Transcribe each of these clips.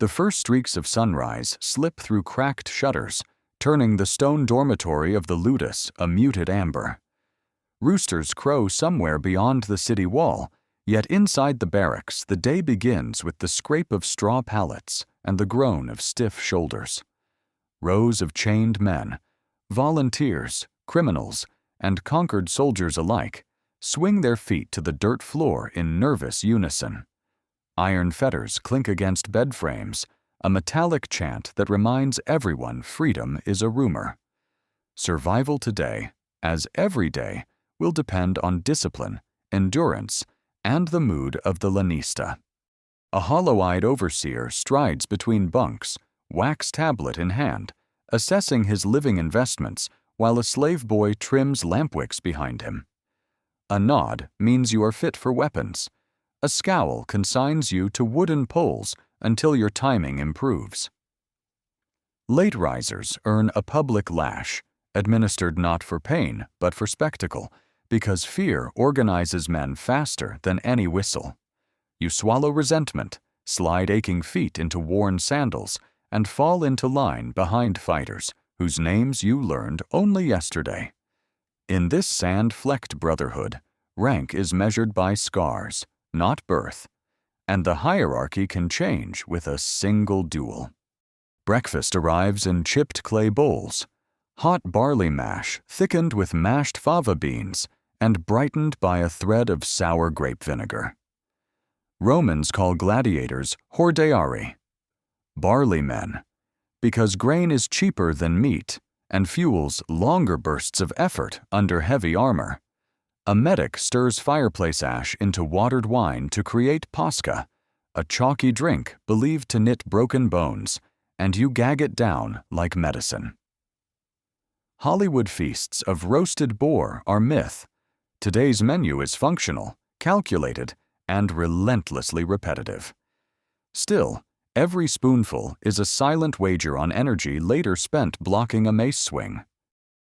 The first streaks of sunrise slip through cracked shutters, turning the stone dormitory of the Ludus a muted amber. Roosters crow somewhere beyond the city wall, yet inside the barracks the day begins with the scrape of straw pallets and the groan of stiff shoulders. Rows of chained men, volunteers, criminals, and conquered soldiers alike, swing their feet to the dirt floor in nervous unison. Iron fetters clink against bed frames, a metallic chant that reminds everyone freedom is a rumor. Survival today, as every day, will depend on discipline, endurance, and the mood of the lanista. A hollow-eyed overseer strides between bunks, wax tablet in hand, assessing his living investments while a slave boy trims lampwicks behind him. A nod means you are fit for weapons. A scowl consigns you to wooden poles until your timing improves. Late risers earn a public lash, administered not for pain but for spectacle, because fear organizes men faster than any whistle. You swallow resentment, slide aching feet into worn sandals, and fall into line behind fighters whose names you learned only yesterday. In this sand-flecked brotherhood, rank is measured by scars, not birth, and the hierarchy can change with a single duel. Breakfast arrives in chipped clay bowls, hot barley mash thickened with mashed fava beans and brightened by a thread of sour grape vinegar. Romans call gladiators hordeari, barley men, because grain is cheaper than meat and fuels longer bursts of effort under heavy armor. A medic stirs fireplace ash into watered wine to create pasca, a chalky drink believed to knit broken bones, and you gag it down like medicine. Hollywood feasts of roasted boar are myth. Today's menu is functional, calculated, and relentlessly repetitive. Still, every spoonful is a silent wager on energy later spent blocking a mace swing.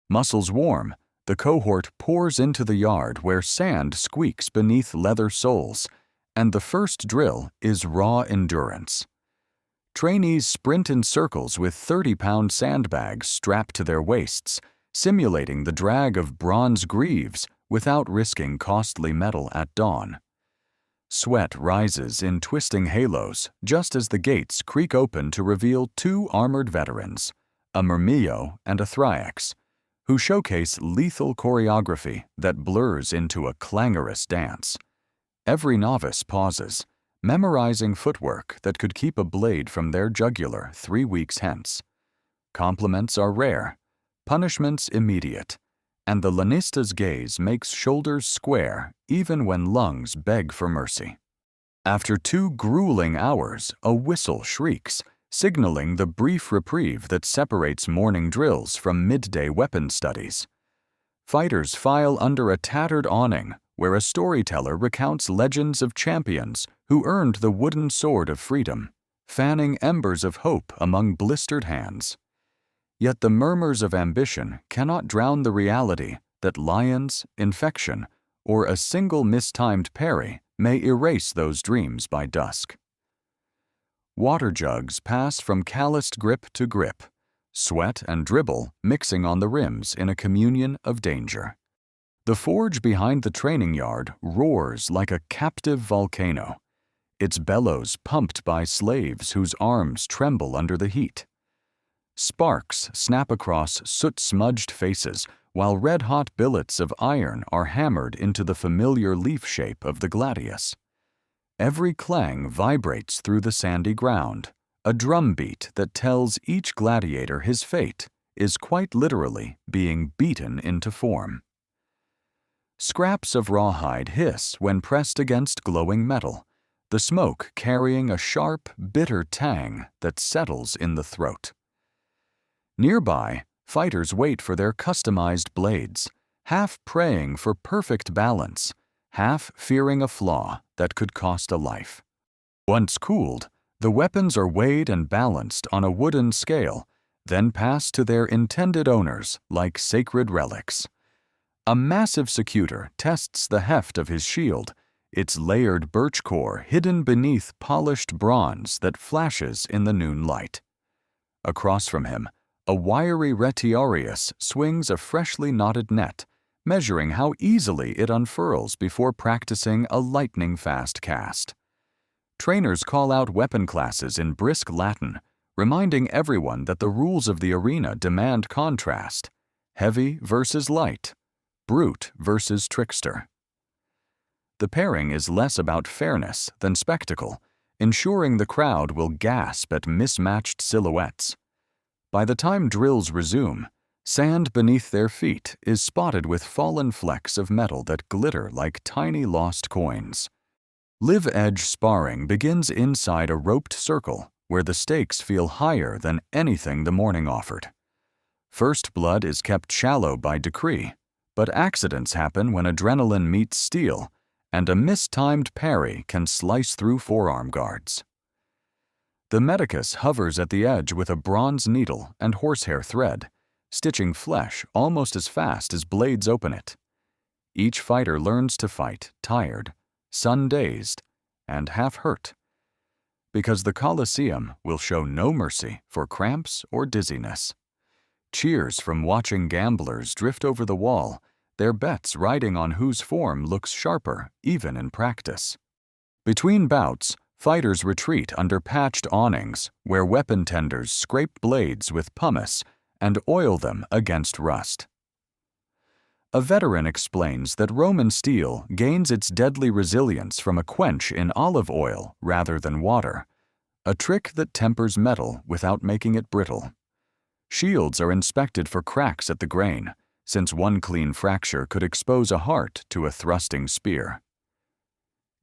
Muscles warm, the cohort pours into the yard where sand squeaks beneath leather soles, and the first drill is raw endurance. Trainees sprint in circles with 30-pound sandbags strapped to their waists, simulating the drag of bronze greaves without risking costly metal at dawn. Sweat rises in twisting halos just as the gates creak open to reveal two armored veterans, a Myrmillo and a Thryax, who showcase lethal choreography that blurs into a clangorous dance. Every novice pauses, memorizing footwork that could keep a blade from their jugular 3 weeks hence. Compliments are rare, punishments immediate, and the lanista's gaze makes shoulders square even when lungs beg for mercy. After 2 grueling hours, a whistle shrieks, signaling the brief reprieve that separates morning drills from midday weapon studies. Fighters file under a tattered awning where a storyteller recounts legends of champions who earned the wooden sword of freedom, fanning embers of hope among blistered hands. Yet the murmurs of ambition cannot drown the reality that lions, infection, or a single mistimed parry may erase those dreams by dusk. Water jugs pass from calloused grip to grip, sweat and dribble mixing on the rims in a communion of danger. The forge behind the training yard roars like a captive volcano, its bellows pumped by slaves whose arms tremble under the heat. Sparks snap across soot-smudged faces while red-hot billets of iron are hammered into the familiar leaf shape of the gladius. Every clang vibrates through the sandy ground, a drumbeat that tells each gladiator his fate is quite literally being beaten into form. Scraps of rawhide hiss when pressed against glowing metal, the smoke carrying a sharp, bitter tang that settles in the throat. Nearby, fighters wait for their customized blades, half praying for perfect balance, half fearing a flaw that could cost a life. Once cooled, the weapons are weighed and balanced on a wooden scale, then passed to their intended owners like sacred relics. A massive secutor tests the heft of his shield, its layered birch core hidden beneath polished bronze that flashes in the noon light. Across from him, a wiry retiarius swings a freshly knotted net, measuring how easily it unfurls before practicing a lightning-fast cast. Trainers call out weapon classes in brisk Latin, reminding everyone that the rules of the arena demand contrast: heavy versus light, brute versus trickster. The pairing is less about fairness than spectacle, ensuring the crowd will gasp at mismatched silhouettes. By the time drills resume, sand beneath their feet is spotted with fallen flecks of metal that glitter like tiny lost coins. Live edge sparring begins inside a roped circle where the stakes feel higher than anything the morning offered. First blood is kept shallow by decree, but accidents happen when adrenaline meets steel, and a mistimed parry can slice through forearm guards. The medicus hovers at the edge with a bronze needle and horsehair thread, stitching flesh almost as fast as blades open it. Each fighter learns to fight tired, sun-dazed, and half-hurt, because the Colosseum will show no mercy for cramps or dizziness. Cheers from watching gamblers drift over the wall, their bets riding on whose form looks sharper even in practice. Between bouts, fighters retreat under patched awnings where weapon tenders scrape blades with pumice and oil them against rust. A veteran explains that Roman steel gains its deadly resilience from a quench in olive oil rather than water, a trick that tempers metal without making it brittle. Shields are inspected for cracks at the grain, since one clean fracture could expose a heart to a thrusting spear.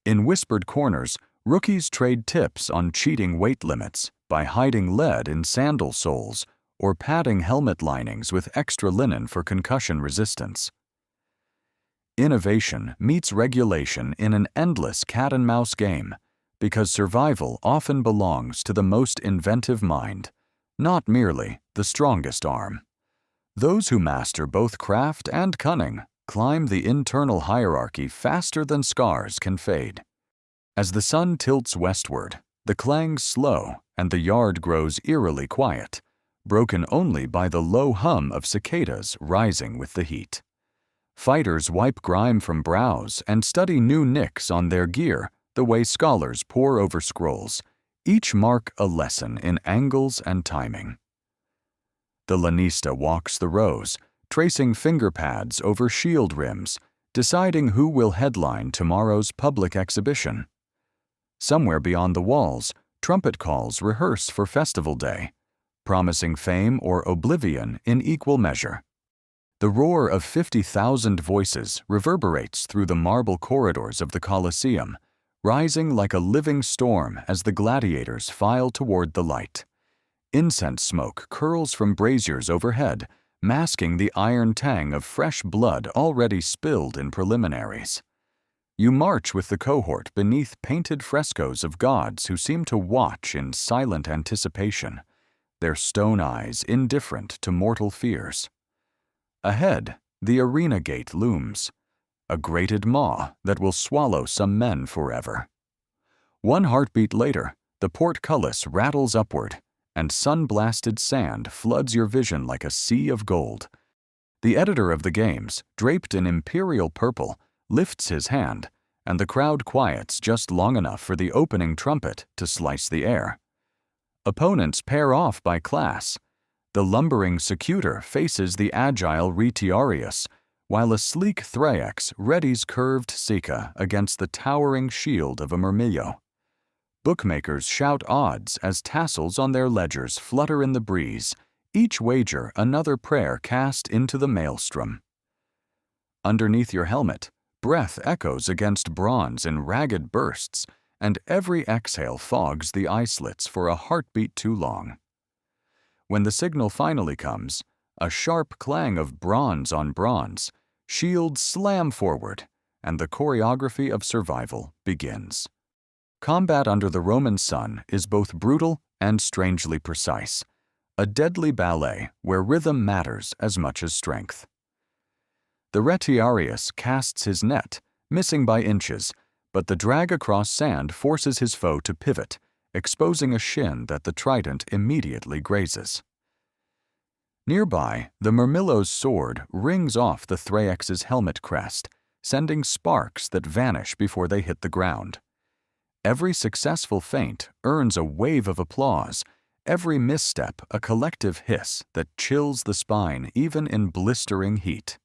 In whispered corners, rookies trade tips on cheating weight limits by hiding lead in sandal soles or padding helmet linings with extra linen for concussion resistance. Innovation meets regulation in an endless cat-and-mouse game because survival often belongs to the most inventive mind, not merely the strongest arm. Those who master both craft and cunning climb the internal hierarchy faster than scars can fade. As the sun tilts westward, the clangs slow and the yard grows eerily quiet, broken only by the low hum of cicadas rising with the heat. Fighters wipe grime from brows and study new nicks on their gear the way scholars pore over scrolls, each mark a lesson in angles and timing. The lanista walks the rows, tracing finger pads over shield rims, deciding who will headline tomorrow's public exhibition. Somewhere beyond the walls, trumpet calls rehearse for festival day, promising fame or oblivion in equal measure. The roar of 50,000 voices reverberates through the marble corridors of the Colosseum, rising like a living storm as the gladiators file toward the light. Incense smoke curls from braziers overhead, masking the iron tang of fresh blood already spilled in preliminaries. You march with the cohort beneath painted frescoes of gods who seem to watch in silent anticipation, their stone eyes indifferent to mortal fears. Ahead, the arena gate looms, a grated maw that will swallow some men forever. One heartbeat later, the portcullis rattles upward, and sun-blasted sand floods your vision like a sea of gold. The editor of the games, draped in imperial purple, lifts his hand, and the crowd quiets just long enough for the opening trumpet to slice the air. Opponents pair off by class. The lumbering secutor faces the agile retiarius, while a sleek thraex readies curved sica against the towering shield of a myrmillo. Bookmakers shout odds as tassels on their ledgers flutter in the breeze, each wager another prayer cast into the maelstrom. Underneath your helmet, breath echoes against bronze in ragged bursts, and every exhale fogs the eye slits for a heartbeat too long. When the signal finally comes, a sharp clang of bronze on bronze, shields slam forward, and the choreography of survival begins. Combat under the Roman sun is both brutal and strangely precise, a deadly ballet where rhythm matters as much as strength. The retiarius casts his net, missing by inches, but the drag across sand forces his foe to pivot, exposing a shin that the trident immediately grazes. Nearby, the Myrmillo's sword rings off the Thraex's helmet crest, sending sparks that vanish before they hit the ground. Every successful feint earns a wave of applause, every misstep a collective hiss that chills the spine even in blistering heat.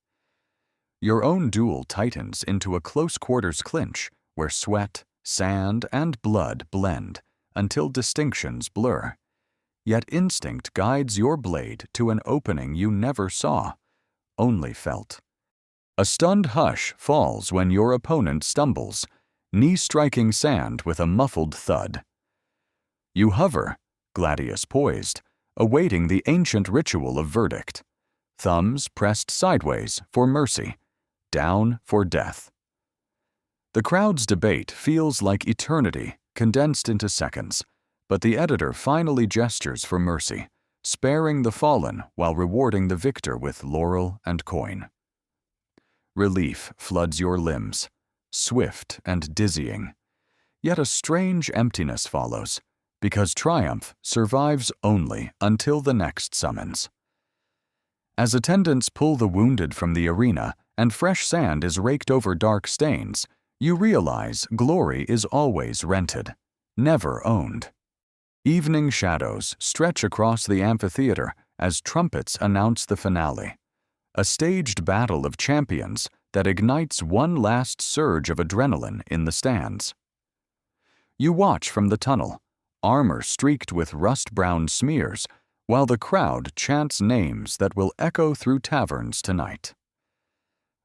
Your own duel tightens into a close-quarters clinch where sweat, sand, and blood blend until distinctions blur. Yet instinct guides your blade to an opening you never saw, only felt. A stunned hush falls when your opponent stumbles, knee-striking sand with a muffled thud. You hover, gladius poised, awaiting the ancient ritual of verdict. Thumbs pressed sideways for mercy, down for death. The crowd's debate feels like eternity condensed into seconds, but the editor finally gestures for mercy, sparing the fallen while rewarding the victor with laurel and coin. Relief floods your limbs, swift and dizzying. Yet a strange emptiness follows, because triumph survives only until the next summons. As attendants pull the wounded from the arena and fresh sand is raked over dark stains, you realize glory is always rented, never owned. Evening shadows stretch across the amphitheater as trumpets announce the finale, a staged battle of champions that ignites one last surge of adrenaline in the stands. You watch from the tunnel, armor streaked with rust-brown smears, while the crowd chants names that will echo through taverns tonight.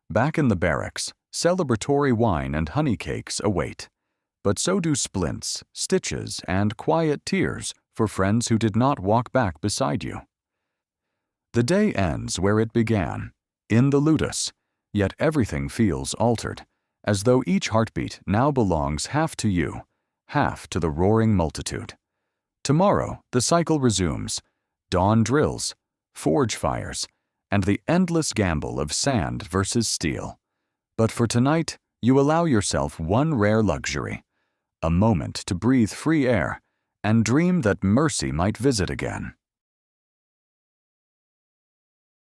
Back in the barracks, celebratory wine and honey cakes await, but so do splints, stitches, and quiet tears for friends who did not walk back beside you. The day ends where it began, in the Ludus, yet everything feels altered, as though each heartbeat now belongs half to you, half to the roaring multitude. Tomorrow, the cycle resumes, dawn drills, forge fires, and the endless gamble of sand versus steel. But for tonight, you allow yourself one rare luxury, a moment to breathe free air and dream that mercy might visit again.